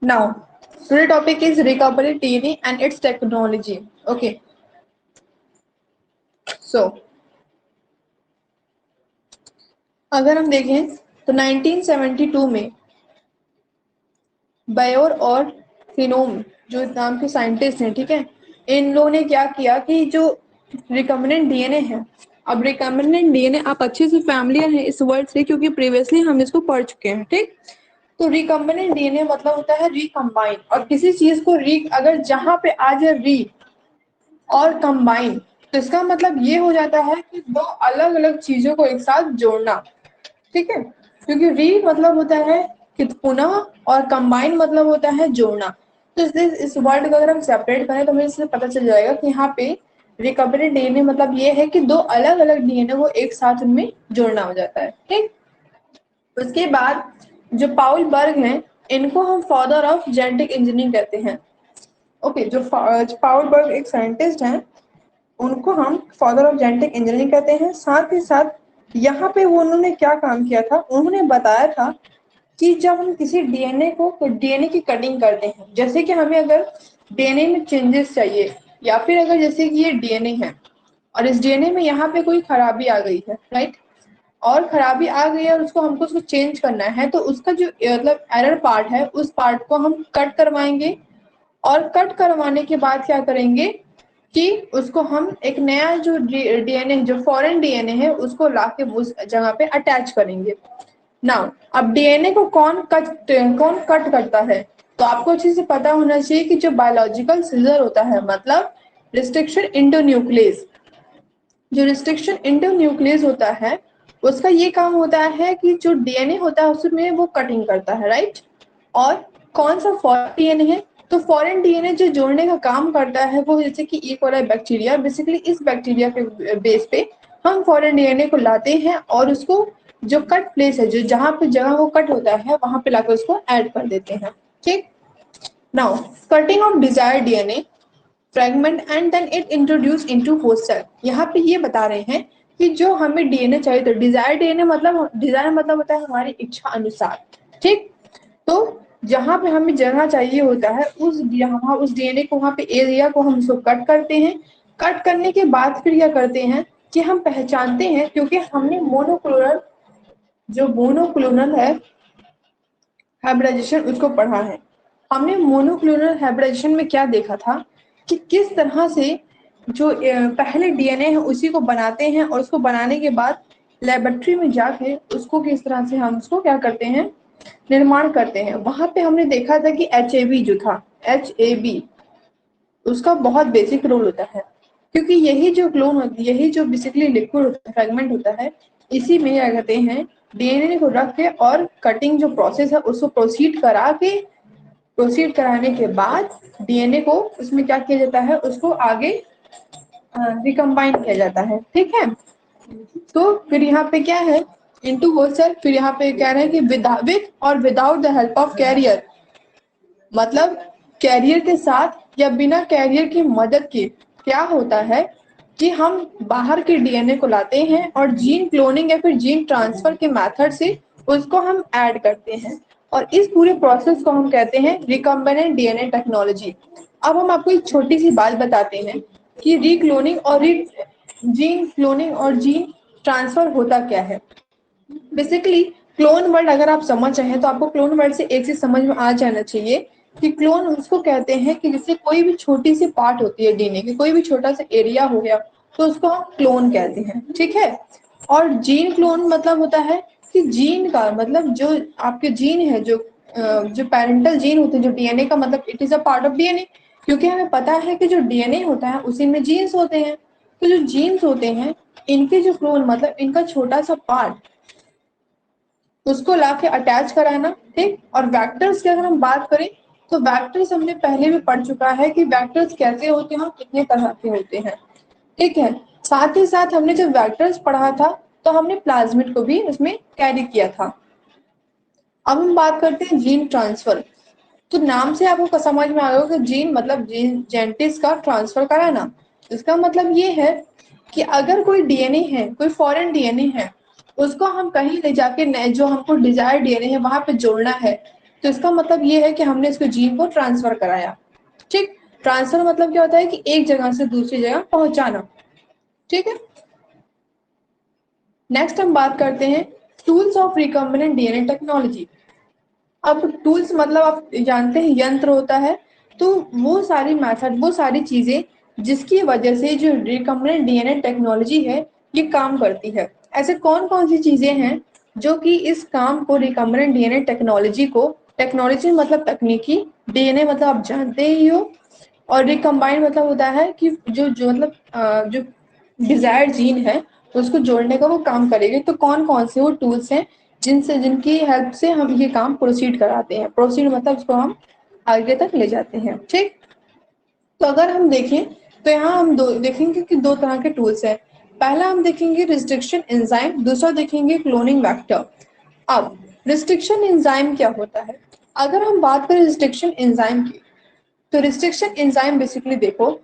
Now, today topic is recombinant DNA and its technology. Okay, so अगर हम देखें तो 1972 में बायोर और फिनोम जो नाम के साइंटिस्ट हैं, ठीक है, इन लोगों ने क्या किया कि जो रिकम्बिनेंट डीएनए है, अब रिकम्बिनेंट डीएनए आप अच्छे से फैमिलियर हैं इस वर्ड से क्योंकि प्रीवियसली हम इसको पढ़ चुके हैं, ठीक। तो रिकम्बिनेंट डीएनए मतलब होता है रिकम्बाइन, और किसी चीज को री अगर जहां पे आ जाए री और कंबाइन तो इसका मतलब ये हो जाता है कि दो अलग अलग चीजों को एक साथ जोड़ना, ठीक है। क्योंकि री मतलब होता है कि पुनः और कंबाइन मतलब होता है जोड़ना। तो इसलिए इस वर्ड को अगर हम सेपरेट करें तो हमें इससे पता चल जाएगा कि यहाँ पे रिकम्बिनेंट डीएनए मतलब ये है कि दो अलग अलग डीएनए को एक साथ उनमें जोड़ना हो जाता है, ठीक। उसके बाद जो पाउल बर्ग हैं इनको हम फादर ऑफ जेनेटिक इंजीनियरिंग कहते हैं। ओके, जो पाउल बर्ग एक साइंटिस्ट हैं उनको हम फादर ऑफ जेनेटिक इंजीनियरिंग कहते हैं। साथ ही साथ यहाँ पे वो उन्होंने क्या काम किया था, उन्होंने बताया था कि जब हम किसी डीएनए की कटिंग करते हैं, जैसे कि हमें अगर डीएनए में चेंजेस चाहिए या फिर अगर जैसे कि ये डीएनए है और इस डीएनए में यहाँ पे कोई खराबी आ गई है, राइट, और खराबी आ गई है और उसको चेंज करना है, तो उसका जो मतलब एरर पार्ट है उस पार्ट को हम कट करवाएंगे और कट करवाने के बाद क्या करेंगे कि उसको हम एक नया जो डीएनए जो फॉरेन डीएनए है उसको लाके उस जगह पे अटैच करेंगे। नाउ अब डीएनए को कौन कट करता है, तो आपको अच्छे से पता होना चाहिए कि जो बायोलॉजिकल सीजर होता है मतलब रिस्ट्रिक्शन इंटू न्यूक्लियस, जो रिस्ट्रिक्शन इंटू न्यूक्लियस होता है उसका ये काम होता है कि जो डीएनए होता है उसमें वो कटिंग करता है, राइट। और कौन सा फॉरेन डीएनए है, तो फॉरेन डीएनए जो जोड़ने का काम करता है वो जैसे कि ई कोलाई बैक्टीरिया, बेसिकली इस बैक्टीरिया के बेस पे हम फॉरेन डीएनए को लाते हैं और उसको जो कट प्लेस है जो जहाँ पे जगह वो कट होता है वहां पे लाकर उसको ऐड कर देते हैं, ठीक। Now cutting of desired DNA fragment and then it introduce into host cell. यहाँ पे ये बता रहे हैं कि जो हमें डीएनए चाहिए, तो डिजायर डीएनए मतलब डिजायर मतलब होता है हमारी इच्छा अनुसार, ठीक। तो जहाँ पे हमें जगह चाहिए होता है उस डीएनए को वहाँ पे एरिया को हम उसको कट करते हैं। कट करने के बाद फिर क्या करते हैं कि हम पहचानते हैं, क्योंकि हमने मोनोक्लोनल जो मोनोक्लोनल है हाइब्रिडाइजेशन उसको पढ़ा है। हमने मोनोक्लोनल हाइब्रिडाइजेशन में क्या देखा था कि किस तरह से जो पहले डीएनए है उसी को बनाते हैं और उसको बनाने के बाद लेबोरेटरी में जाके उसको किस तरह से हम उसको क्या करते हैं निर्माण करते हैं। वहां पे हमने देखा था कि एच जो था एच उसका बहुत बेसिक रोल होता है, क्योंकि यही जो क्लोन होती है यही जो बेसिकली लिक्विड होता है फ्रेगमेंट होता है, इसी में क्या कहते हैं डीएनए को रख के और कटिंग जो प्रोसेस है उसको प्रोसीड कराने के बाद डीएनए को उसमें क्या किया जाता है उसको आगे रिकम्बाइन किया जाता है, ठीक है। तो फिर यहाँ पे क्या है इनटू होल सेल, फिर यहाँ पे कह रहे हैं कि विद और without the help of carrier, मतलब कैरियर के साथ या बिना कैरियर की मदद के क्या होता है कि हम बाहर के डीएनए को लाते हैं और जीन क्लोनिंग या फिर जीन ट्रांसफर के मेथड से उसको हम ऐड करते हैं और इस पूरे प्रोसेस को हम कहते हैं रिकम्बिनेंट डीएनए टेक्नोलॉजी। अब हम आपको एक छोटी सी बात बताते हैं कि जीन क्लोनिंग और जीन ट्रांसफर होता क्या है। बेसिकली क्लोन वर्ड अगर आप समझ चाहें तो आपको क्लोन वर्ड से एक चीज समझ में आ जाना चाहिए कि क्लोन उसको कहते हैं कि जैसे कोई भी छोटी सी पार्ट होती है डीएनए की, कोई भी छोटा सा एरिया हो गया तो उसको हम क्लोन कहते हैं, ठीक है। और जीन क्लोन मतलब होता है कि जीन का मतलब जो आपके जीन है जो पेरेंटल जीन होते हैं जो डीएनए का मतलब it is a part of DNA, क्योंकि हमें पता है कि जो डीएनए होता है उसी में जीन्स होते हैं। तो जो जीन्स होते हैं इनके जो क्लोन मतलब इनका छोटा सा पार्ट उसको लाके अटैच कराना, ठीक। और वेक्टर्स की अगर हम बात करें तो वेक्टर्स हमने पहले भी पढ़ चुका है कि वेक्टर्स कैसे होते हैं और कितने तरह के होते हैं, ठीक है। साथ ही साथ हमने जब वेक्टर्स पढ़ा था तो हमने प्लाज्मिड को भी उसमें कैरी किया था। अब हम बात करते हैं जीन ट्रांसफर। तो नाम से आपको समझ में आ गया कि जीन मतलब जेनेटिक्स का ट्रांसफर कराना। इसका मतलब ये है कि अगर कोई डीएनए है कोई फॉरेन डीएनए है उसको हम कहीं ले जाके जो हमको डिजायर डीएनए है वहां पे जोड़ना है, तो इसका मतलब ये है कि हमने इसको जीन को ट्रांसफर कराया। ठीक, ट्रांसफर मतलब क्या होता है कि एक जगह से दूसरी जगह पहुंचाना। ठीक है, नेक्स्ट हम बात करते हैं tools of recombinant DNA technology. अब टूल्स मतलब आप जानते हैं यंत्र होता है, तो वो सारी मेथड, वो सारी चीजें जिसकी वजह से जो रिकम्बिनेंट डीएनए टेक्नोलॉजी है ये काम करती है। ऐसे कौन कौन सी चीजें हैं जो कि इस काम को, रिकम्बिनेंट डीएनए टेक्नोलॉजी को, टेक्नोलॉजी मतलब तकनीकी, डीएनए मतलब आप जानते ही हो, और रिकम्बाइंड मतलब होता है कि जो जो मतलब जो डिजायर्ड जीन है उसको जोड़ने का वो काम करेगी। तो कौन कौन से वो टूल्स हैं जिनसे, जिनकी हेल्प से हम ये काम प्रोसीड कराते हैं। प्रोसीड मतलब उसको हम आगे तक ले जाते हैं। ठीक, तो अगर हम देखें तो यहाँ हम दो देखेंगे कि दो तरह के टूल्स हैं। पहला हम देखेंगे रिस्ट्रिक्शन एंजाइम, दूसरा देखेंगे क्लोनिंग वेक्टर। अब रिस्ट्रिक्शन एंजाइम क्या होता है? अगर हम बात करें रिस्ट्रिक्शन एंजाइम की, तो रिस्ट्रिक्शन एंजाइम बेसिकली देखो,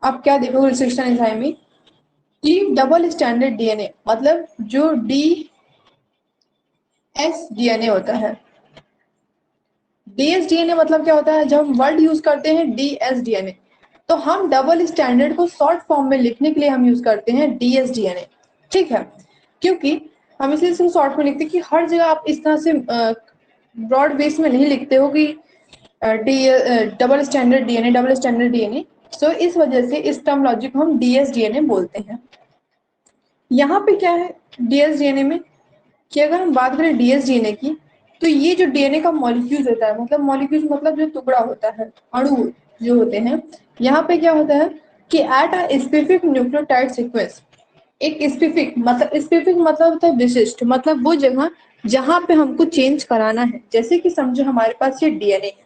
आप क्या देखो रिस्ट्रिक्शन एंजाइम में कि डबल स्टैंडर्ड डीएनए, मतलब जो एस डीएनए होता है। डीएसडीएनए मतलब क्या होता है? जब हम वर्ड यूज करते हैं डीएसडीएनए, तो हम डबल स्टैंडर्ड को शॉर्ट फॉर्म में लिखने के लिए हम यूज करते हैं डीएसडीएनए। ठीक है, क्योंकि हम इसलिए इसको शॉर्ट में लिखते हैं कि हर जगह आप इस तरह से ब्रॉड बेस में नहीं लिखते हो कि the double standard DNA, double standard DNA. So इस वजह से इस टर्मोलॉजी को हम डीएसडीएनए बोलते हैं। यहाँ पे क्या है डीएसडीएनए में, कि अगर हम बात करें डीएसडीएनए की, तो ये जो डीएनए का मॉलिक्यूल होता है, मतलब मॉलिक्यूल मतलब जो टुकड़ा होता है, अणु जो होते हैं, यहाँ पे क्या होता है कि at a specific nucleotide sequence, एक स्पेसिफिक मतलब होता है विशिष्ट, मतलब वो जगह जहाँ पे हमको चेंज कराना है। जैसे कि समझो हमारे पास ये डीएनए है।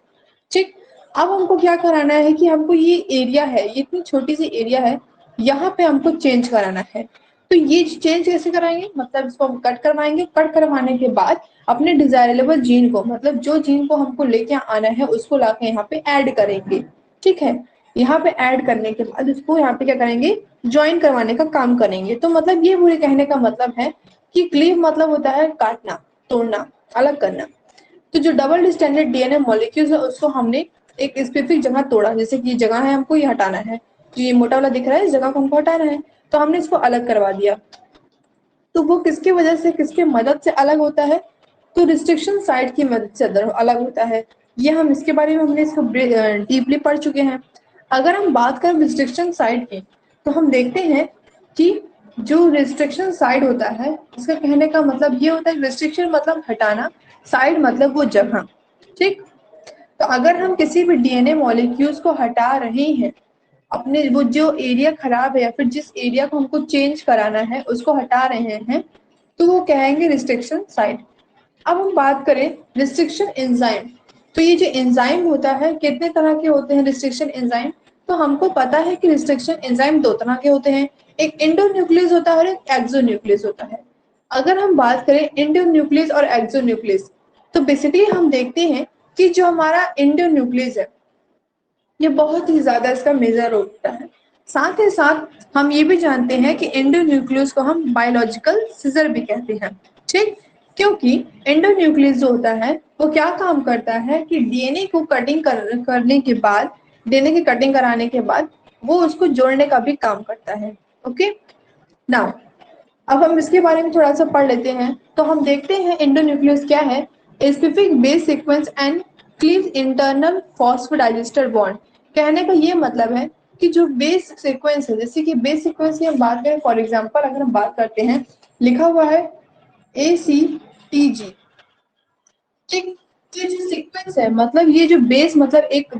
ठीक, अब हमको क्या कराना है कि हमको ये एरिया है, ये इतनी छोटी सी एरिया है, यहाँ पे हमको चेंज कराना है। तो ये चेंज कैसे कराएंगे? मतलब इसको हम कट करवाएंगे, कट करवाने के बाद अपने डिजायरेबल जीन को, मतलब जो जीन को हमको लेके आना है उसको लाके यहाँ पे ऐड करेंगे। ठीक है, यहाँ पे ऐड करने के बाद उसको यहाँ पे क्या करेंगे, ज्वाइन करवाने का काम करेंगे। तो मतलब ये पूरे कहने का मतलब है कि क्लीव मतलब होता है काटना, तोड़ना, अलग करना। तो जो डबल स्टैंडर्ड डीएनए मॉलिक्यूल्स है उसको हमने एक स्पेसिफिक जगह तोड़ा, जैसे कि जगह है हमको ये हटाना है, जो ये मोटा वाला दिख रहा है इस जगह को हमको हटाना है, तो हमने इसको अलग करवा दिया। तो वो किसकी वजह से, किसके मदद से अलग होता है? तो रिस्ट्रिक्शन साइट की मदद से अलग होता है। ये हम इसके बारे में हमने इसको डीपली पढ़ चुके हैं। अगर हम बात करें रिस्ट्रिक्शन साइट की, तो हम देखते हैं कि जो रिस्ट्रिक्शन साइट होता है, इसका कहने का मतलब ये होता है, रिस्ट्रिक्शन मतलब हटाना, साइड मतलब वो जगह। ठीक, तो अगर हम किसी भी डीएनए मॉलिक्यूल्स को हटा रहे हैं, अपने वो जो एरिया खराब है या फिर जिस एरिया को हमको चेंज कराना है उसको हटा रहे हैं, तो वो कहेंगे रिस्ट्रिक्शन साइट। अब हम बात करें रिस्ट्रिक्शन एंजाइम, तो ये जो एंजाइम होता है कितने तरह के होते हैं रिस्ट्रिक्शन एंजाइम? तो हमको पता है कि रिस्ट्रिक्शन एंजाइम दो तरह के होते हैं, एक एंडोन्यूक्लियस होता है और एक एक्सोन्यूक्लियस होता है। अगर हम बात करें एंडोन्यूक्लियस और एक्सोन्यूक्लियस, तो बेसिकली हम देखते हैं कि जो हमारा एंडोन्यूक्लियस है ये बहुत ही ज्यादा इसका मेजर रोल होता है। साथ ही साथ हम ये भी जानते हैं कि एंडोन्यूक्लियस को हम बायोलॉजिकल सिजर भी कहते हैं। ठीक, क्योंकि एंडोन्यूक्लियस जो होता है वो क्या काम करता है कि डीएनए को करने के बाद, डीएनए की कटिंग कराने के बाद वो उसको जोड़ने का भी काम करता है। ओके, नाउ अब हम इसके बारे में थोड़ा सा पढ़ लेते हैं। तो हम देखते हैं एंडोन्यूक्लियस क्या है, specific base sequence and cleave internal phosphodiester bond. कहने का ये मतलब है कि जो बेस सीक्वेंस है, जैसे कि बेस सीक्वेंस की हम बात करें, फॉर एग्जांपल अगर हम बात करते हैं, लिखा हुआ है ACTG। ठीक, तो ये जो सीक्वेंस है, मतलब ये जो बेस मतलब एक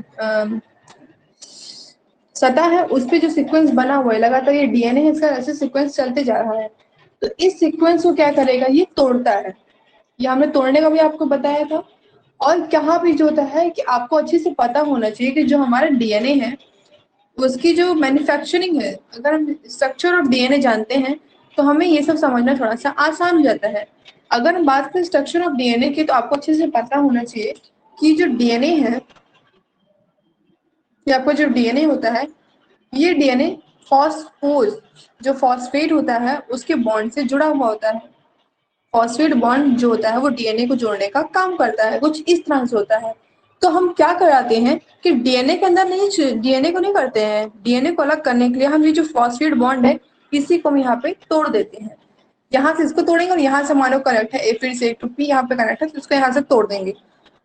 सतह है उस पे जो सीक्वेंस बना हुआ है लगातार, ये डीएनए है, इसका ऐसे सीक्वेंस चलते जा रहा है। तो इस सीक्वेंस को क्या करेगा, ये तोड़ता है। ये हमने तोड़ने का भी आपको बताया था। और कहाँ भी जो होता है कि आपको अच्छे से पता होना चाहिए कि जो हमारा डीएनए है उसकी जो मैन्युफैक्चरिंग है, अगर हम स्ट्रक्चर ऑफ डीएनए जानते हैं तो हमें ये सब समझना थोड़ा सा आसान हो जाता है। अगर हम बात करें स्ट्रक्चर ऑफ डीएनए की, तो आपको अच्छे से पता होना चाहिए कि जो डीएनए है, कि आपका जो डीएनए होता है, ये डीएनए फॉस्फोज, जो फॉस्फेट होता है उसके बॉन्ड से जुड़ा हुआ होता है। फॉस्फेट बॉन्ड जो होता है वो डीएनए को जोड़ने का काम करता है, कुछ इस तरह से होता है। तो हम क्या कराते हैं कि डीएनए के अंदर नहीं, डीएनए को नहीं करते हैं, डीएनए को अलग करने के लिए हम ये जो फॉस्फेट बॉन्ड है इसी को हम यहाँ पे तोड़ देते हैं। यहाँ से इसको तोड़ेंगे और यहाँ से मानो कनेक्ट है, फिर से एक टुप्पी यहाँ पे कनेक्ट है तो इसको यहाँ से तोड़ देंगे।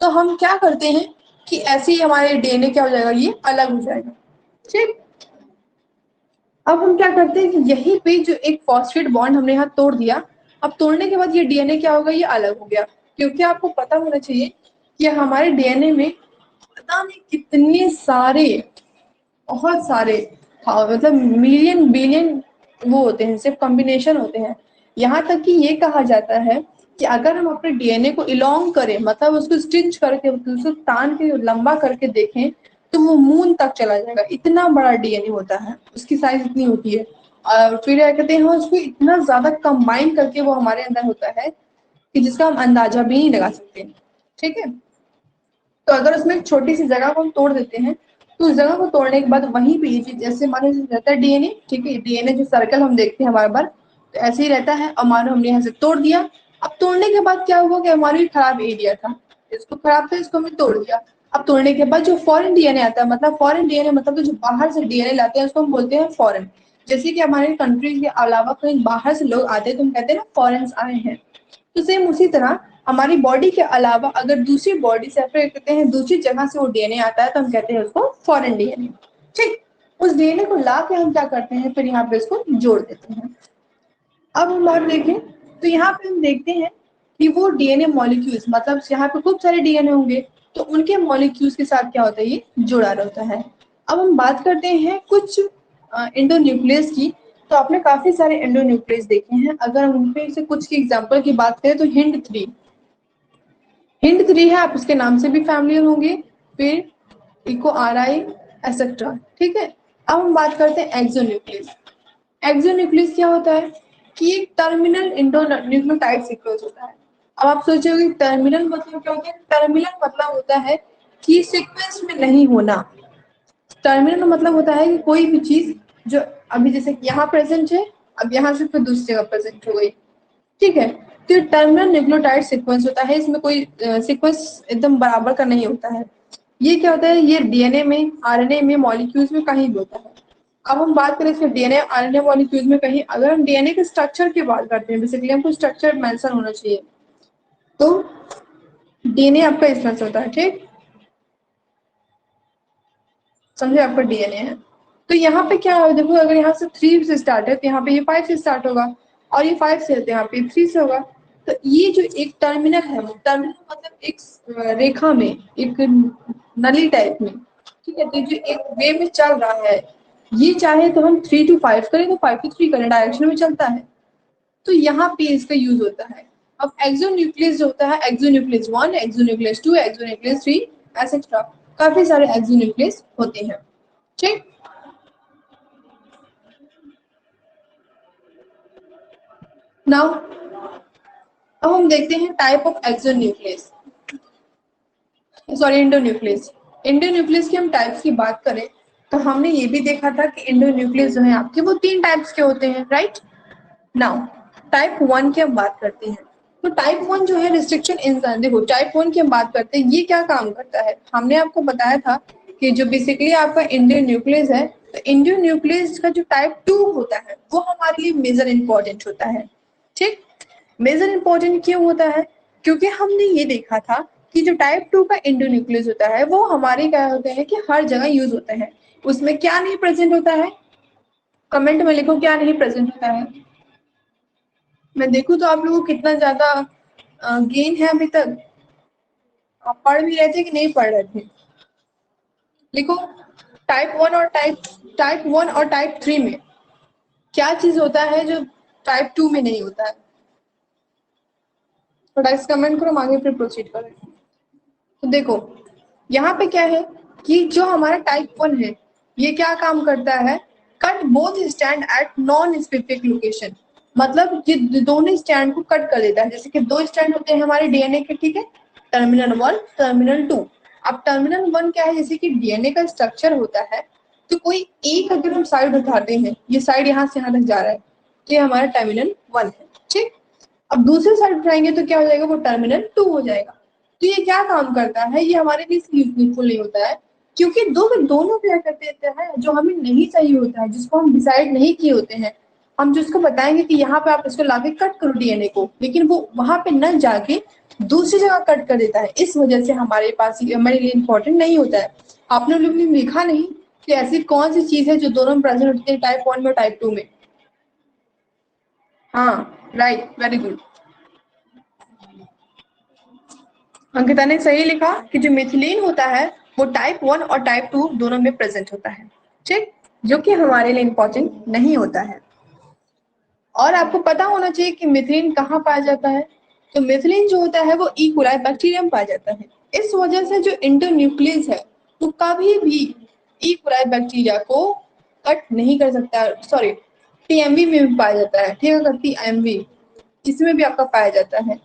तो हम क्या करते हैं कि ऐसे ही हमारे डीएनए क्या हो जाएगा, ये अलग हो जाएगा। ठीक, अब हम क्या करते हैं कि यहीं पे जो एक फॉस्फेट बॉन्ड हमने यहाँ तोड़ दिया, अब तोड़ने के बाद ये डीएनए क्या होगा, ये अलग हो गया। क्योंकि आपको पता होना चाहिए कि हमारे डीएनए में पता नहीं कितने सारे, बहुत सारे, हाँ, मतलब मिलियन बिलियन वो होते हैं, सिर्फ कॉम्बिनेशन होते हैं। यहाँ तक कि ये कहा जाता है कि अगर हम अपने डीएनए को इलोंग करें, मतलब उसको स्टिच करके, उसको तान के लंबा करके देखें, तो वो मून तक चला जाएगा, इतना बड़ा डीएनए होता है, उसकी साइज इतनी होती है। और फिर क्या कहते हैं, उसको इतना ज्यादा कंबाइन करके वो हमारे अंदर होता है कि जिसका हम अंदाजा भी नहीं लगा सकते। ठीक है, तो अगर उसमें एक छोटी सी जगह को हम तोड़ देते हैं, तो उस जगह को तोड़ने के बाद वहीं पे ये चीज, जैसे मानो रहता है डीएनए, ठीक है, डीएनए जो सर्कल हम देखते हैं बार बार, तो ऐसे ही रहता है। और मानो हमने यहाँ से तोड़ दिया, अब तोड़ने के बाद क्या हुआ कि हमारी खराब एरिया था, इसको खराब था, इसको हमने तोड़ दिया। अब तोड़ने के बाद जो फॉरेन डीएनए आता है, मतलब फॉरेन डीएनए मतलब तो जो बाहर से डीएनए लाते हैं उसको हम बोलते हैं फॉरेन। जैसे कि हमारे कंट्री के अलावा कहीं बाहर से लोग आते हैं तो हम कहते हैं ना फॉरेन्स आए हैं। तो सेम उसी तरह हमारी बॉडी के अलावा अगर दूसरी बॉडी से फिर कहते हैं दूसरी जगह से वो डीएनए आता है तो हम कहते हैं उसको फॉरेन डीएनए। ठीक, उस डीएनए को ला के हम क्या करते हैं, फिर यहाँ पे इसको जोड़ देते हैं। अब हम और देखें तो यहाँ पे हम देखते हैं कि वो डीएनए मॉलिक्यूल्स, मतलब यहाँ पे खूब सारे डीएनए होंगे तो उनके मॉलिक्यूल्स के साथ क्या होता है, ये जुड़ा रहता है। अब हम बात करते हैं कुछ एंडोन्यूक्लियस की। तो आपने काफी सारे एंडोन्यूक्लियस देखे हैं, अगर हम उनमें से कुछ की एग्जांपल की बात करें तो हिंड 3, हिंड 3 है, आप उसके नाम से भी फैमिलियर होंगे, फिर इको आर आई एक्सेट्रा। ठीक है, अब हम बात करते हैं एक्सोन्यूक्लियस। एक्सोन्यूक्लियस क्या होता है कि एक टर्मिनल इंडोन्यूक्लियोटाइड सीक्वेंस होता है। अब आप सोचोगे टर्मिनल मतलब क्या होता है, टर्मिनल मतलब होता है कि सीक्वेंस में नहीं होना। टर्मिनल का मतलब होता है कि कोई भी चीज जो अभी जैसे यहाँ प्रेजेंट है, अब यहाँ से फिर दूसरी जगह प्रेजेंट हो गई। ठीक है, तो टर्मिनल न्यूक्लियोटाइड सीक्वेंस होता है, इसमें कोई सीक्वेंस एकदम बराबर का नहीं होता है। ये क्या होता है, ये डीएनए में, आरएनए में, मॉलिक्यूल्स में कहीं भी होता है। अब हम बात करें इसके डीएनए आरएनए मॉलिक्यूल्स में कहीं, अगर हम डीएनए के स्ट्रक्चर की बात करते हैं, बेसिकली हमको स्ट्रक्चर मेंशन होना चाहिए। तो डीएनए आपका इस तरह से होता है। ठीक, समझे, आपका डीएनए है। तो यहाँ पे क्या है, देखो अगर यहाँ से 3 से स्टार्ट है तो यहाँ पे ये 5 से स्टार्ट होगा, और ये 5 से है तो यहाँ पे 3 से होगा। तो ये जो एक टर्मिनल है, वो टर्मिनल मतलब एक रेखा में, एक नली टाइप में, ठीक है, तो जो एक वे में चल रहा है, ये चाहे तो हम 3 to 5 करें तो 5 to 3 करें, डायरेक्शन में चलता है। तो यहाँ पे इसका यूज होता है। अब एक्सोन्यूक्लियस जो होता है, एक्सोन्यूक्लियस 1, एक्सोन्यूक्लियस 2, एक्सोन्यूक्लियस 3 एक्सेट्रा, काफी सारे एक्सोन्यूक्लियस होते हैं। ठीक, नाउ अब हम देखते हैं type of exonuclease, sorry endonuclease. Endonuclease की हम टाइप्स की बात करें तो हमने ये भी देखा था कि इंडोन्यूक्लियस जो है आपके वो 3 टाइप्स के होते हैं, राइट। नाउ टाइप 1 की हम बात करते हैं। तो टाइप 1 जो है रिस्ट्रिक्शन इंजाइम, देखो टाइप 1 की हम बात करते हैं, ये क्या काम करता है, हमने आपको बताया था कि जो बेसिकली आपका इंडियन न्यूक्लियस है, तो इंडियन न्यूक्लियस का जो टाइप 2 होता है वो हमारे लिए मेजर इंपॉर्टेंट होता है। ठीक, मेजर इंपॉर्टेंट क्यों होता है, क्योंकि हमने ये देखा था कि जो टाइप 2 का इंडियन न्यूक्लियस होता है वो हमारे क्या होते हैं कि हर जगह यूज होता है। उसमें क्या नहीं प्रेजेंट होता है, कमेंट में लिखो क्या नहीं प्रेजेंट होता है। मैं देखूं तो आप लोगों को कितना ज्यादा गेन है अभी तक, आप पढ़ भी रहे थे कि नहीं पढ़ रहे थे, लिखो। टाइप 1 और टाइप 3 में क्या चीज होता है जो टाइप 2 में नहीं होता है, थोड़ा इस कमेंट करो, हम आगे फिर प्रोसीड करें। तो देखो यहाँ पे क्या है कि जो हमारा टाइप 1 है ये क्या काम करता है, cut both stand at non specific location, मतलब ये दोनों स्टैंड को कट कर देता है। जैसे कि 2 स्टैंड होते हैं हमारे डीएनए के, ठीक है, टर्मिनल 1, टर्मिनल 2। अब टर्मिनल 1 क्या है, जैसे कि डीएनए का स्ट्रक्चर होता है, तो कोई एक अगर हम साइड उठाते हैं, ये साइड यहाँ से यहाँ तक जा रहा है, तो ये हमारा टर्मिनल 1 है। ठीक, अब दूसरी साइड उठाएंगे तो क्या हो जाएगा, वो टर्मिनल 2 हो जाएगा। तो ये क्या काम करता है, ये हमारे लिए यूजफुल नहीं होता है, क्योंकि दोनों क्या कर देते हैं, जो हमें नहीं चाहिए होता है, जिसको हम डिसाइड नहीं किए होते हैं, हम जिसको बताएंगे कि यहाँ पे आप इसको लाके कट करो डीएनए को, लेकिन वो वहां पे न जाके दूसरी जगह कट कर देता है। इस वजह से हमारे पास हमारे लिए इंपॉर्टेंट नहीं होता है। आपने लोग ने लिखा नहीं कि ऐसी कौन सी चीज है जो दोनों में प्रेजेंट होती है, टाइप 1 में और टाइप 2 में। हाँ राइट, वेरी गुड। अंकिता ने सही लिखा कि जो मिथिलीन होता है वो टाइप 1 और टाइप 2 दोनों में प्रेजेंट होता है, ठीक, जो कि हमारे लिए इंपॉर्टेंट नहीं होता है। और आपको पता होना चाहिए कि मिथिलीन कहाँ पाया जाता है। तो मिथिलीन जो होता है वो ई कोलाई बैक्टीरियम पाया जाता है। इस वजह से जो इंटरन्यूक्लियस है वो कभी भी ई कोलाई बैक्टीरिया को कट नहीं कर सकता, सॉरी टीएमवी में भी पाया जाता है, ठीक है, टीएमवी इसमें भी आपका पाया जाता है।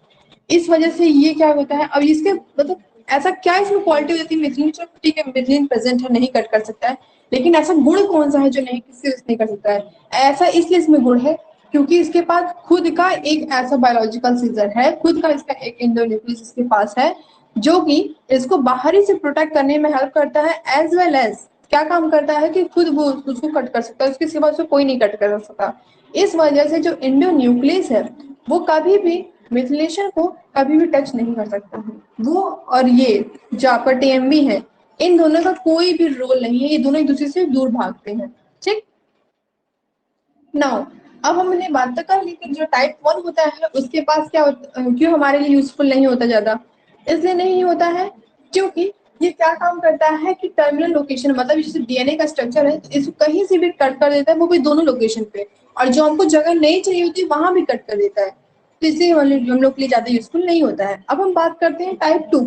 इस वजह से ये क्या होता है, अब इसके मतलब ऐसा क्या इसमें क्वालिटी हो जाती है मिथिलीन, चलो ठीक है मिथिलीन प्रेजेंट है, नहीं कट कर सकता है, लेकिन ऐसा गुण कौन सा है जो नहीं किसी नहीं कर सकता है। ऐसा इसलिए इसमें गुण है क्योंकि इसके पास खुद का एक ऐसा बायोलॉजिकल सीजर है, खुद का इसका एक एंडोन्यूक्लियस इसके पास है, जो कि इसको बाहरी से प्रोटेक्ट करने में हेल्प करता है, एज वेल एज क्या काम करता है कि खुद वो उसको कट कर सकता है, उसके सिवा उसको कोई नहीं कट कर सकता। इस वजह से जो एंडोन्यूक्लियस है वो कभी भी मिथिलेशन को कभी भी टच नहीं कर सकता है। वो और ये जो आपका टीएमवी है, इन दोनों का कोई भी रोल नहीं है, ये दोनों एक दूसरे से दूर भागते हैं, ठीक। नाउ अब हमने बात तो कर ली कि जो टाइप 1 होता है उसके पास क्या क्यों हमारे लिए यूजफुल नहीं होता ज्यादा, इसलिए नहीं होता है क्योंकि ये क्या काम करता है कि टर्मिनल लोकेशन, मतलब जैसे डीएनए का स्ट्रक्चर है तो इसको कहीं से भी कट कर देता है, वो भी दोनों लोकेशन पे, और जो हमको जगह नहीं चाहिए होती वहां भी कट कर देता है, तो इसलिए हम लोग के लिए ज्यादा यूजफुल नहीं होता है। अब हम बात करते हैं टाइप 2।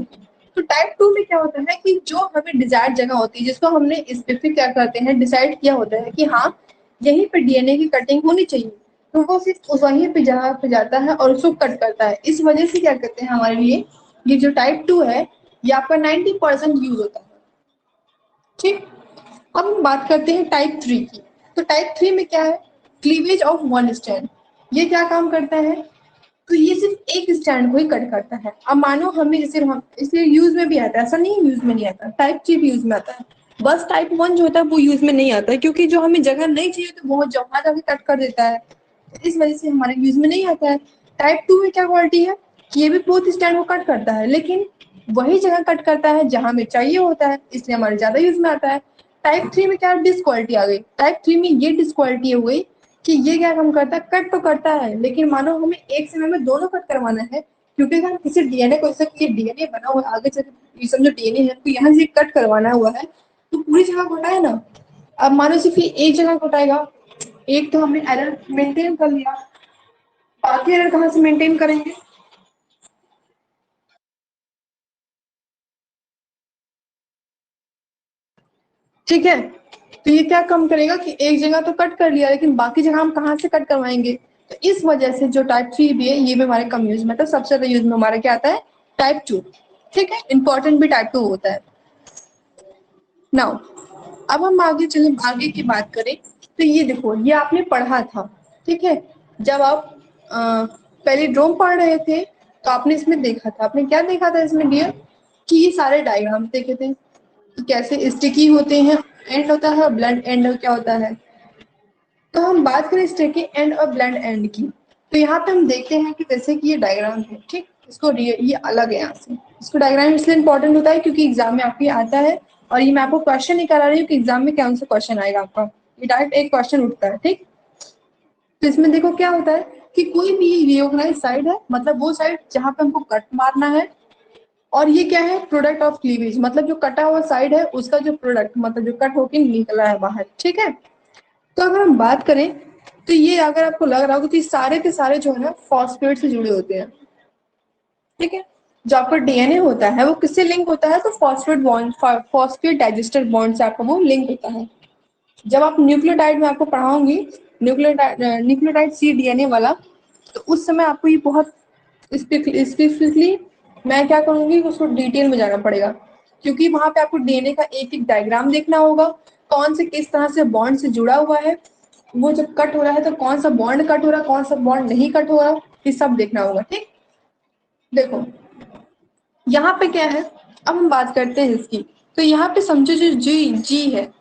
तो टाइप 2 में क्या होता है कि जो हमें डिजायर्ड जगह होती है, जिसको हमने स्पेसिफिक क्या करते हैं डिसाइड किया होता है कि हाँ यहीं पे डीएनए की कटिंग होनी चाहिए, तो वो सिर्फ उस वहीं पे जगह पे जाता है और उसको कट करता है। इस वजह से क्या कहते हैं हमारे लिए ये जो टाइप 2 है ये आपका 90% यूज होता है, ठीक। अब हम बात करते हैं टाइप 3 की। तो टाइप 3 में क्या है, क्लीवेज ऑफ वन स्ट्रैंड। ये क्या काम करता है, तो ये सिर्फ एक स्टैंड को ही कट करता है। अब मानो हमें जैसे हम इसलिए यूज में भी आता है, ऐसा नहीं यूज में नहीं आता, टाइप 3 भी यूज में आता है, बस टाइप 1 जो होता है वो यूज में नहीं आता है, क्योंकि जो हमें जगह नहीं चाहिए तो वो वहां जाके कट कर देता है, इस वजह से हमारे यूज में नहीं आता है। टाइप 2 में क्या क्वालिटी है कि ये भी बोथ स्टैंड को कट करता है, लेकिन वही जगह कट करता है जहां हमें चाहिए होता है, इसलिए हमारे ज्यादा यूज में आता है। टाइप 3 में क्या डिसक्वालिटी आ गई, टाइप 3 में ये डिसक्वालिटी हो गई कि ये क्या काम करता है, कट तो करता है, लेकिन मानो हमें एक समय में दोनों कट करवाना है, क्योंकि अगर किसी डीएनए को ये डीएनए बना हुआ है, आगे चल ये समझो डीएनए है, तो यहाँ से कट करवाना हुआ है तो पूरी जगह को हटाए ना। अब मानो सिर्फ एक जगह को हटाएगा, एक तो हमने एरर मेंटेन कर लिया, बाकी एरर कहाँ से मेंटेन करेंगे। ठीक है, तो ये क्या कम करेगा कि एक जगह तो कट कर लिया, लेकिन बाकी जगह हम कहाँ से कट करवाएंगे। तो इस वजह से जो टाइप 3 भी है ये भी हमारे कम यूज में, तो सबसे ज्यादा यूज में हमारा क्या आता है, टाइप 2, ठीक है, इंपॉर्टेंट भी टाइप 2 होता है। नाउ अब हम आगे चले, आगे की बात करें तो ये देखो ये आपने पढ़ा था, ठीक है, जब आप पहले ड्रोम पढ़ रहे थे तो आपने इसमें देखा था, आपने क्या देखा था इसमें डियर, कि ये सारे डायग्राम देखे थे कि कैसे स्टिकी होते हैं, एंड होता है, ब्लड एंड क्या होता है। तो हम बात करें स्टिकी एंड और ब्लड एंड की, तो यहाँ पे हम देखते हैं कि जैसे कि ये डायग्राम है, ठीक, इसको ये अलग है यहाँ से, इसको डायग्राम इसलिए इंपॉर्टेंट होता है क्योंकि एग्जाम में आपको आता है, और ये मैं आपको क्वेश्चन नहीं करा रही हूँ कि एग्जाम में कौन सा क्वेश्चन आएगा आपका, ये डायरेक्ट एक क्वेश्चन उठता है, ठीक। तो इसमें देखो क्या होता है कि कोई भी रिओर्गनाइज साइड है, मतलब वो साइड जहाँ पे हमको कट मारना है, और ये क्या है, प्रोडक्ट ऑफ क्लीवेज, मतलब जो कटा हुआ साइड है उसका जो प्रोडक्ट, मतलब जो कट होके निकला है बाहर, ठीक है। तो अगर हम बात करें तो ये अगर आपको लग रहा हो कि सारे के सारे जो है ना फॉस्फेट से जुड़े होते हैं, ठीक है, जो आपका डीएनए होता है वो किससे लिंक होता है, तो phosphate bond, phosphate digester bond से आपका वो लिंक होता है। जब आप न्यूक्लियोटाइड में आपको पढ़ाऊंगी, न्यूक्लियोटाइड सी डीएनए वाला, तो उस समय आपको ये बहुत स्पेसिफिकली मैं क्या करूंगी, उसको डिटेल में जाना पड़ेगा, क्योंकि वहां पे आपको डीएनए का एक एक डायग्राम देखना होगा, कौन से किस तरह से बॉन्ड से जुड़ा हुआ है, वो जब कट हो रहा है तो कौन सा बॉन्ड कट हो रहा है, कौन सा बॉन्ड नहीं कट हो रहा, ये सब देखना होगा। ठीक, देखो यहाँ पे क्या है, अब हम बात करते हैं इसकी। तो यहाँ पे समझो जो जी जी है,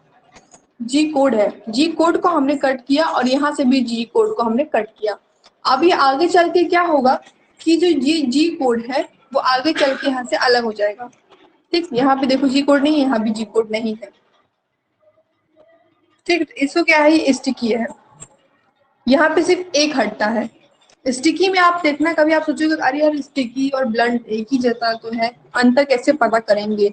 जी कोड है, जी कोड को हमने कट किया और यहाँ से भी जी कोड को हमने कट किया। अब ये आगे चल के क्या होगा कि जो जी जी कोड है वो आगे चल के यहाँ से अलग हो जाएगा। ठीक, यहाँ पे देखो जी कोड नहीं है, यहाँ भी जी कोड नहीं है। ठीक, इसको क्या है, ये स्टिकी है, यहाँ पे सिर्फ एक हटता है। स्टिकी में आप देखना, कभी आप सोचोगे अरे यार स्टिकी और ब्लंट एक ही जैसा तो है, अंतर कैसे पता करेंगे?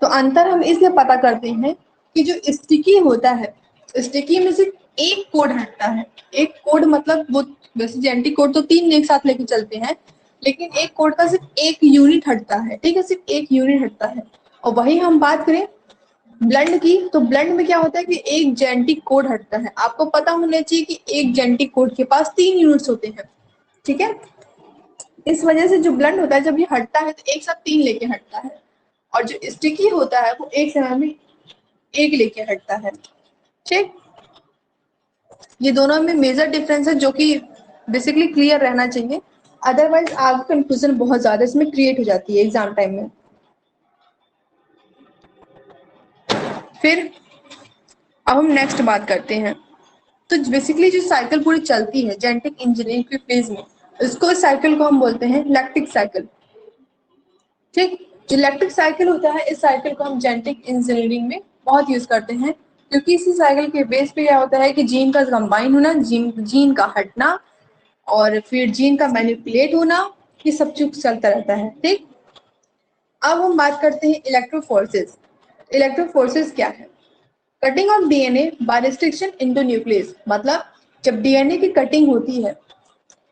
तो अंतर हम इसलिए पता करते हैं कि जो स्टिकी होता है, स्टिकी में सिर्फ एक कोड हटता है। एक कोड मतलब वो, वैसे जेनेटिक कोड तो 3 एक साथ लेके चलते हैं, लेकिन एक कोड का सिर्फ एक यूनिट हटता है। ठीक है, सिर्फ एक यूनिट हटता है। और वही हम बात करें ब्लंड की, तो ब्लंड में क्या होता है कि एक जेनेटिक कोड हटता है। आपको पता होना चाहिए कि एक जेनेटिक कोड के पास 3 यूनिट्स होते हैं। ठीक है, इस वजह से जो ब्लंड होता है जब ये हटता है तो एक साथ 3 लेके हटता है, और जो स्टिकी होता है वो एक समय में एक लेके हटता है। ठीक, ये दोनों में मेजर डिफरेंस है जो कि बेसिकली क्लियर रहना चाहिए, अदरवाइज आगे कंफ्यूजन बहुत ज्यादा इसमें क्रिएट हो जाती है एग्जाम टाइम में। फिर अब हम नेक्स्ट बात करते हैं। तो बेसिकली जो साइकिल पूरी चलती है जेनेटिक इंजीनियरिंग के फेज में, इसको इस साइकिल को हम बोलते हैं लैक्टिक साइकिल। ठीक, जो लैक्टिक साइकिल होता है, इस साइकिल को हम जेनेटिक इंजीनियरिंग में बहुत यूज करते हैं, क्योंकि इसी साइकिल के बेस पे क्या होता है कि जीन का कंबाइन होना, जीन का हटना, और फिर जीन का मैनिपुलेट होना, ये सब चीज चलता रहता है। ठीक, अब हम बात करते हैं इलेक्ट्रोफोर्सेस। इलेक्ट्रोफोर्सेस क्या है? Cutting of DNA by restriction into nucleus, मतलब जब डीएनए की कटिंग होती है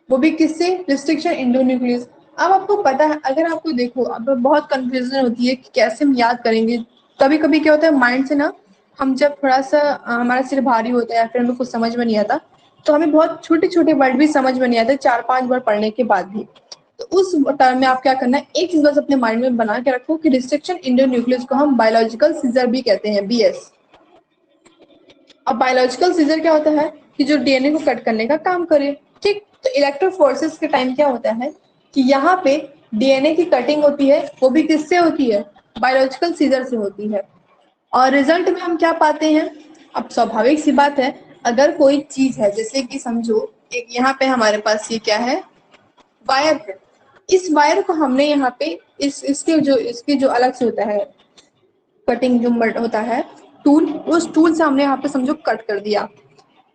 वो भी किससे, रिस्ट्रिक्शन इनटू न्यूक्लियस। अब आपको पता है, अगर आपको देखो अब बहुत कंफ्यूजन होती है कि कैसे हम याद करेंगे। कभी कभी क्या होता है माइंड से ना, हम जब थोड़ा सा हमारा सिर भारी होता है या फिर हमें कुछ समझ में नहीं आता, तो हमें बहुत छोटे छोटे वर्ड भी समझ में नहीं आते 4-5 बार पढ़ने के बाद भी। तो उस टर्म में आप क्या करना है, एक चीज बस अपने माइंड में बना के रखो कि रिस्ट्रिक्शन इंडो न्यूक्लियस को हम बायोलॉजिकल सीजर भी कहते हैं, बीएस। अब बायोलॉजिकल सीजर क्या होता है कि जो डीएनए को कट करने का काम करे। ठीक, तो इलेक्ट्रोफोर्सेस के टाइम क्या होता है कि यहाँ पे डीएनए की कटिंग होती है, वो भी किससे होती है, बायोलॉजिकल सीजर से होती है। और रिजल्ट में हम क्या पाते हैं, अब स्वाभाविक सी बात है, अगर कोई चीज है जैसे कि समझो एक यहाँ पे हमारे पास ये क्या है, वायर है। इस वायर को हमने यहाँ पे इसके जो अलग से होता है कटिंग जो होता है टूल, उस टूल से हमने यहाँ पे समझो कट कर दिया।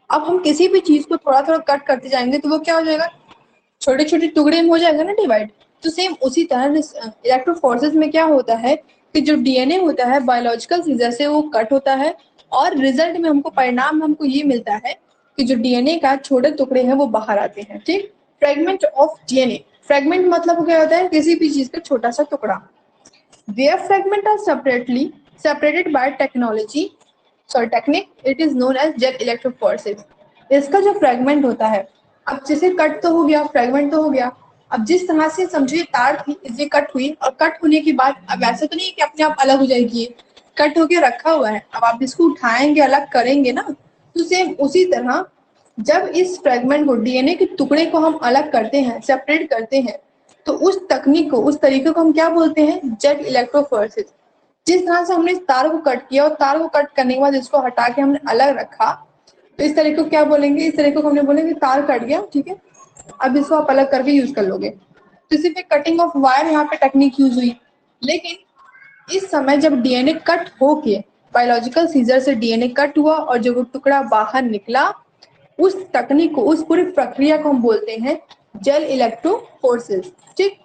अब हम किसी भी चीज को थोड़ा थोड़ा कट करते जाएंगे तो वो क्या हो जाएगा, छोटे छोटे टुकड़े में हो जाएगा ना डिवाइड। तो सेम उसी तरह इलेक्ट्रोफोर्सेस में क्या होता है कि जो डीएनए होता है बायोलॉजिकल सीजर से वो कट होता है, और रिजल्ट में हमको परिणाम में हमको ये मिलता है कि जो डीएनए का छोटे टुकड़े हैं वो बाहर आते हैं। ठीक, फ्रेगमेंट ऑफ डीएनए, फ्रेगमेंट मतलब क्या होता है, किसी भी चीज का छोटा सा टुकड़ा। Their fragments are separated by technique. It is known as jet electrophoresis. इसका जो फ्रेगमेंट होता है, अब जैसे कट तो हो गया, फ्रेगमेंट तो हो गया। अब जिस तरह से समझिए तार थी, इसलिए कट हुई, और कट होने के बाद अब ऐसा तो नहीं है कि अपने आप अलग हो जाएगी, कट होके रखा हुआ है। अब आप इसको उठाएंगे, अलग करेंगे ना, तो सेम उसी तरह जब इस फ्रेगमेंट को, डीएनए के टुकड़े को हम अलग करते हैं, सेपरेट करते हैं, तो उस तकनीक को, उस तरीके को हम क्या बोलते हैं, जेट इलेक्ट्रोफोरेसिस। जिस तरह से हमने इस तार को कट किया और तार को कट करने के बाद इसको हटा के हमने अलग रखा, तो इस तरीके को क्या बोलेंगे, इस तरीके को हमने बोलेंगे तार कट गया। ठीक है, अब इसको आप अलग करके यूज कर लोगे। तो सिर्फ एक कटिंग ऑफ वायर यहाँ पे टेक्निक यूज हुई, लेकिन इस समय जब डीएनए कट होके बायोलॉजिकल सीजर से डीएनए कट हुआ और जो वो टुकड़ा बाहर निकला, उस तकनीक को, उस पूरी प्रक्रिया को हम बोलते हैं जेल इलेक्ट्रोफोरेसिस। ठीक,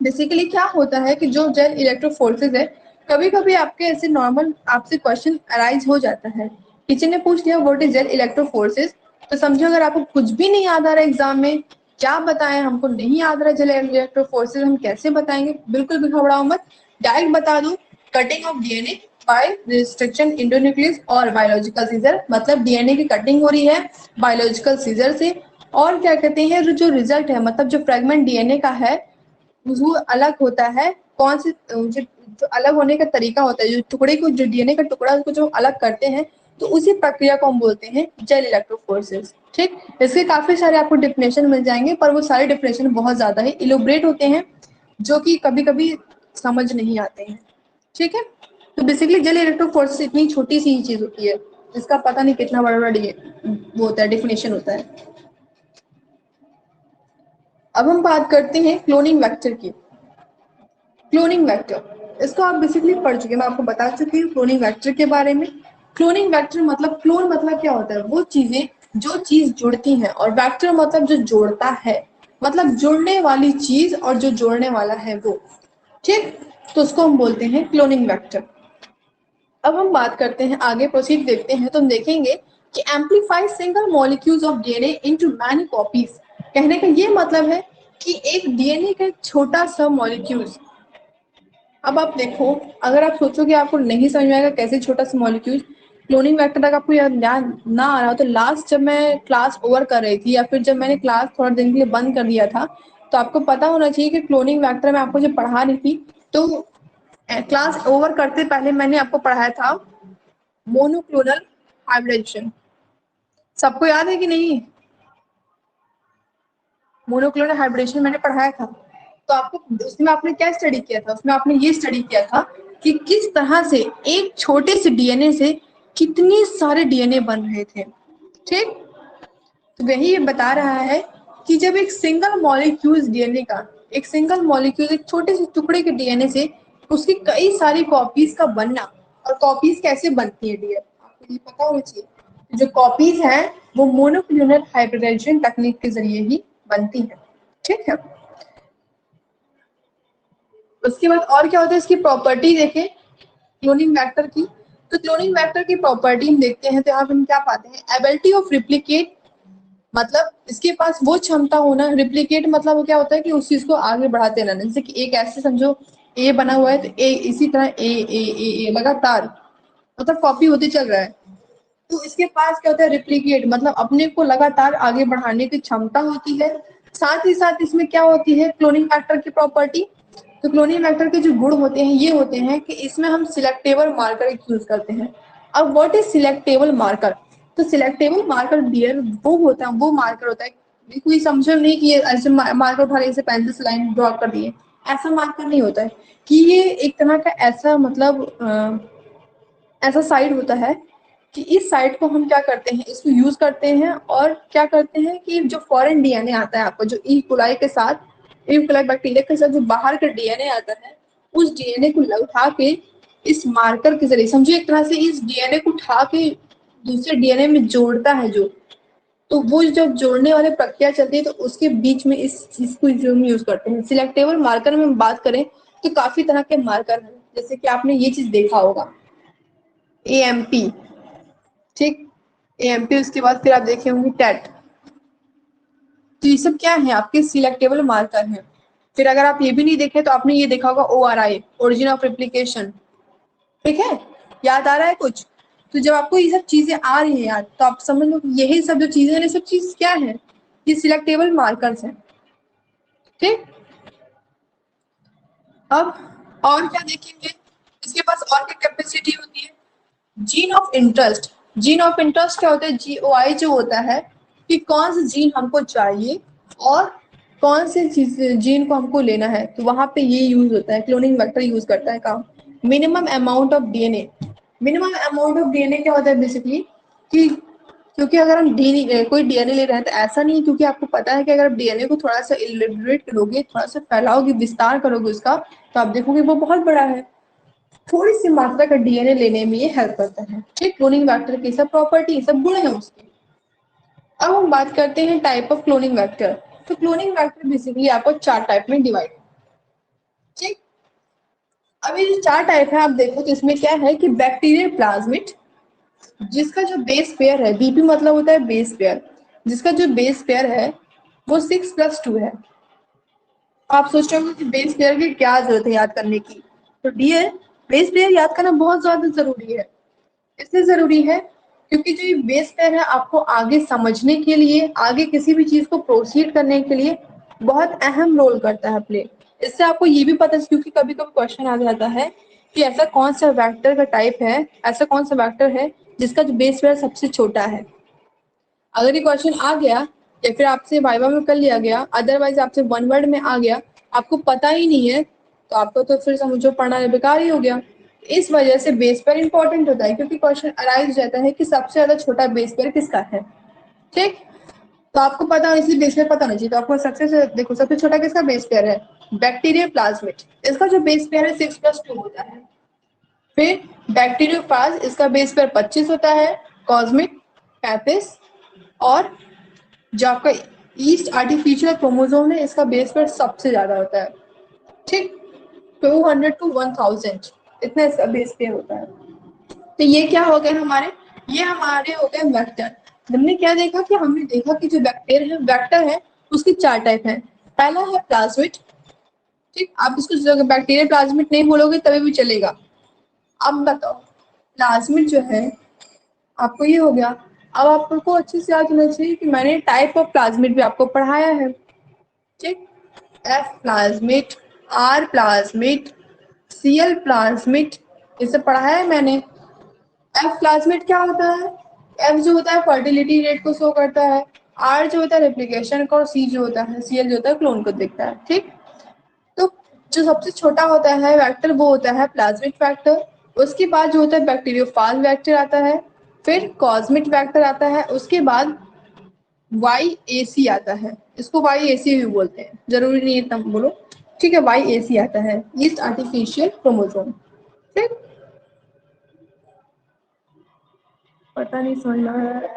बेसिकली क्या होता है कि जो जेल इलेक्ट्रोफोरेसिस है, कभी कभी आपके ऐसे नॉर्मल आपसे क्वेश्चन अराइज हो जाता है, टीचर ने पूछ लिया व्हाट इज जेल इलेक्ट्रोफोरेसिस, तो समझो अगर आपको कुछ भी नहीं याद आ रहा है एग्जाम में, क्या बताएं, हमको नहीं याद रहा जेल इलेक्ट्रोफोरेसिस, हम कैसे बताएंगे, बिल्कुल भी घबराओ मत, डायरेक्ट बता दो, cutting of DNA by restriction endonuclease और बायोलॉजिकल सीजर, मतलब डीएनए की कटिंग हो रही है बायोलॉजिकल सीजर से, और क्या कहते हैं जो रिजल्ट है, मतलब जो फ्रेगमेंट डीएनए का है वो अलग होता है, कौन से जो अलग होने का तरीका होता है, जो टुकड़े को, जो डीएनए का टुकड़ा उसको जो अलग करते हैं, तो उसी प्रक्रिया को हम बोलते हैं जेल इलेक्ट्रोफोरेसिस। ठीक, इसके काफी सारे आपको डेफिनेशन मिल जाएंगे, पर वो सारे डेफिनेशन बहुत ज्यादा ही इलोबरेट होते हैं, जो कि कभी कभी समझ नहीं आते हैं। ठीक है, तो बेसिकली जेल इलेक्ट्रोफोरेसिस इतनी छोटी सी चीज होती है, जिसका पता नहीं कितना बड़ा बड़ा वो होता है, डेफिनेशन होता है। अब हम बात करते हैं क्लोनिंग वेक्टर की। क्लोनिंग वेक्टर, इसको आप बेसिकली पढ़ चुके हैं, मैं आपको बता चुकी हूँ क्लोनिंग वेक्टर के बारे में। क्लोनिंग वेक्टर मतलब, क्लोन मतलब क्या होता है, वो चीजें जो चीज जुड़ती हैं, और वेक्टर मतलब जो जोड़ता है, मतलब जुड़ने वाली चीज और जो जोड़ने वाला है वो। ठीक, तो उसको हम बोलते हैं क्लोनिंग वेक्टर। अब हम बात करते हैं आगे, प्रोसीड देखते हैं, तो हम देखेंगे कि amplify single molecules of DNA into many copies. कहने का ये मतलब है कि एक डीएनए का एक छोटा सा मॉलिक्यूल्स। अब आप देखो, अगर आप सोचो कि आपको नहीं समझ में आएगा कैसे छोटा सा मॉलिक्यूल, क्लोनिंग वेक्टर तक आपको याद ना आ रहा हो, तो लास्ट जब मैं क्लास ओवर कर रही थी, या फिर जब मैंने क्लास थोड़ा दिन के लिए बंद कर दिया था, तो आपको पता होना चाहिए कि क्लोनिंग वेक्टर में आपको जब पढ़ा रही थी, तो क्लास ओवर करते पहले मैंने आपको पढ़ाया था मोनोक्लोनल हाइब्रिडेशन। सबको याद है कि नहीं? मोनोक्लोनल हाइब्रिडेशन मैंने पढ़ाया था, तो आपको उसमें आपने क्या स्टडी किया था? उसमें आपने ये स्टडी किया था कि किस तरह से एक छोटे से डीएनए से कितने सारे डीएनए बन रहे थे। ठीक, तो वही ये बता रहा है कि जब एक सिंगल मॉलिक्यूल डीएनए का, एक सिंगल मॉलिक्यूल, एक छोटे से टुकड़े के डीएनए से उसकी कई सारी कॉपीज का बनना, और कॉपीज कैसे बनती है डीएनए आपको ये पता होना चाहिए। जो कॉपीज हैं वो मोनोक्लोनल हाइब्रिडेशन तकनीक के जरिए ही बनती है। ठीक है, उसके बाद और क्या होता है, इसकी प्रॉपर्टी देखें क्लोनिंग वेक्टर की। तो क्लोनिंग वेक्टर की प्रॉपर्टी हम देखते हैं, तो यहाँ पे हम क्या पाते हैं, एबिलिटी ऑफ रिप्लिकेट, मतलब इसके पास वो क्षमता होना, रिप्लिकेट मतलब वो क्या होता है कि उस चीज को आगे बढ़ाते रहना। जैसे कि एक ऐसे समझो ए बना हुआ है, तो ए इसी तरह ए लगातार, मतलब कॉपी होते चल रहा है। तो इसके पास क्या होता है, रिप्लिकेट मतलब अपने को लगातार आगे बढ़ाने की क्षमता होती है। साथ ही साथ इसमें क्या होती है क्लोनिंग फैक्टर की प्रॉपर्टी, तो क्लोनिंग फैक्टर के जो गुण होते हैं ये होते हैं कि इसमें हम सिलेक्टेबल मार्कर यूज करते हैं। अब व्हाट इज सिलेक्टेबल मार्कर? तो सिलेक्टेबल मार्कर डियर वो होता है, वो मार्कर होता है, कोई समझो नहीं कि ये ऐसे मार्कर उठा रहे, पेंसिल से लाइन ड्रॉ कर दिए, ऐसा मार्कर नहीं होता है। कि ये एक तरह का ऐसा मतलब ऐसा साइड होता है कि इस साइड को हम क्या करते हैं, इसको यूज करते हैं, और क्या करते हैं कि जो फॉरेन डीएनए आता है आपको, जो ई कोलाई के साथ, ई कोलाई बैक्टीरिया के साथ जो बाहर का डीएनए आता है, उस डीएनए को उठा के इस मार्कर के जरिए, समझिए एक तरह से इस डीएनए को उठा के दूसरे डीएनए में जोड़ता है जो, तो वो जब जोड़ने वाली प्रक्रिया चलती है, तो उसके बीच में इस चीज को हम यूज करते हैं। सिलेक्टेबल मार्कर में हम बात करें तो काफी तरह के मार्कर हैं, जैसे कि आपने ये चीज देखा होगा, एएमपी। ठीक, एएमपी, उसके बाद फिर आप देखे होंगे टेट। तो ये सब क्या है, आपके सिलेक्टेबल मार्कर हैं। फिर अगर आप ये भी नहीं देखे तो आपने ये देखा होगा ओआरआई, ओरिजिन ऑफ रेप्लिकेशन। ठीक है, याद आ रहा है कुछ? तो जब आपको ये सब चीजें आ रही है याद, तो आप समझ लो यही सब जो चीजें हैं, ये सब चीज क्या है, ये सिलेक्टेबल मार्कर्स हैं। ठीक, अब और क्या देखेंगे, इसके पास और क्या कैपेसिटी होती है, gene of interest. Gene of interest क्या होता है, जीओआई जो होता है कि कौन सा जीन हमको चाहिए और कौन से जीन को हमको लेना है, तो वहां पे ये यूज होता है, क्लोनिंग वेक्टर यूज करता है काम। Minimum amount of DNA, minimum amount of DNA क्या होता है बेसिकली कि, क्योंकि अगर हम डीएनए कोई डीएनए ले रहे हैं तो ऐसा नहीं, क्योंकि आपको पता है कि अगर आप डीएनए को थोड़ा सा इलेबोरेट करोगे, थोड़ा सा फैलाओगे, विस्तार करोगे उसका, तो आप देखोगे वो बहुत बड़ा है। थोड़ी सी मात्रा का डीएनए लेने में ये हेल्प करता है। ठीक, क्लोनिंग वेक्टर की सब प्रॉपर्टी, सब गुण है उसके। अब हम बात करते हैं टाइप ऑफ क्लोनिंग वेक्टर। तो क्लोनिंग वेक्टर बेसिकली आपको 4 टाइप में डिवाइड। ठीक, अब ये जो 4 टाइप है आप देखो, तो इसमें क्या है कि बैक्टीरियल प्लाज्मिड, जिसका जो बेस पेयर है, बीपी मतलब होता है बेस पेयर, जिसका जो बेस पेयर है वो 6+2 है। आप सोच रहे हो कि बेस पेयर की क्या जरूरत है याद करने की, तो डियर बेस पेयर याद करना बहुत ज्यादा जरूरी है। इसलिए जरूरी है क्योंकि जो ये बेस पेयर है आपको आगे समझने के लिए, आगे किसी भी चीज को प्रोसीड करने के लिए बहुत अहम रोल करता है प्ले। इससे आपको ये भी पता है, क्योंकि कभी कभी क्वेश्चन आ जाता है कि ऐसा कौन सा वेक्टर का टाइप है, ऐसा कौन सा वेक्टर है जिसका जो बेस पेयर सबसे छोटा है। अगर ये क्वेश्चन आ गया या फिर आपसे वाइवा में कर लिया गया, अदरवाइज आपसे वन वर्ड में आ गया, आपको पता ही नहीं है, तो आपको तो फिर समझो पढ़ना बेकार ही हो गया। इस वजह से बेस पेयर इंपॉर्टेंट होता है, क्योंकि क्वेश्चन अराइज रहता है कि सबसे ज्यादा छोटा बेस पेयर किसका है। ठीक, तो आपको पता हो, इसलिए बेस पेयर पता नहीं चाहिए। तो आपको देखो सबसे छोटा किसका बेस पेयर है, बैक्टीरियल प्लाज्मिड। इसका जो बेस पेयर है 6+2 होता है। फिर बैक्टीरियोफाज, इसका बेस पेयर 25 होता है, कॉस्मिक 35, और जो आपका ईस्ट आर्टिफिशियल क्रोमोसोम है, इसका बेस पेयर सबसे ज्यादा होता है। ठीक, 200 to 1000 इतना इसका बेस पेयर होता है। तो ये क्या हो गए हमारे, ये हमारे हो गए वेक्टर। हमने क्या देखा कि हमने देखा कि जो बैक्टीरिया है, वेक्टर है, उसकी 4 टाइप है। पहला है प्लाज्मिड। ठीक, आप इसको बैक्टीरिया प्लाज्मिड नहीं बोलोगे तभी भी चलेगा। अब बताओ, प्लाज्मिड जो है आपको ये हो गया। अब आपको अच्छे से याद होना चाहिए कि मैंने टाइप ऑफ प्लाज्मिड भी आपको पढ़ाया है। ठीक, F plasmid, R plasmid, CL plasmid, इसे पढ़ाया है मैंने। एफ प्लाज्मिड क्या होता है, एफ जो होता है फर्टिलिटी रेट को शो करता है, आर जो होता है रेप्लिकेशन को, और सी जो होता है, सीएल जो होता है क्लोन को देखता है। ठीक, तो जो सबसे छोटा होता है वेक्टर वो होता है प्लाज्मिड वेक्टर। उसके बाद जो होता है बैक्टीरियोफाज वेक्टर आता है, फिर कॉस्मिक वेक्टर आता है, उसके बाद YAC आता है। इसको YAC भी बोलते हैं, जरूरी नहीं है तब बोलो। ठीक है, YAC आता है, ईस्ट आर्टिफिशियल क्रोमोसोम। ठीक, पता नहीं समझ में आ रहा है।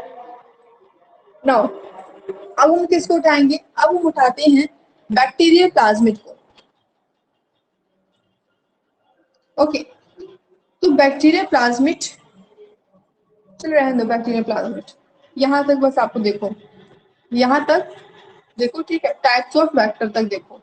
नाउ अब हम किसको उठाएंगे, अब हम उठाते हैं बैक्टीरियल प्लाज्मिड को। ओके, तो बैक्टीरियल प्लाज्मिड, चलो रहने दो बैक्टीरियल प्लाज्मिड, यहाँ तक बस आपको देखो, यहाँ तक देखो। ठीक है, टाइप्स ऑफ वेक्टर तक देखो।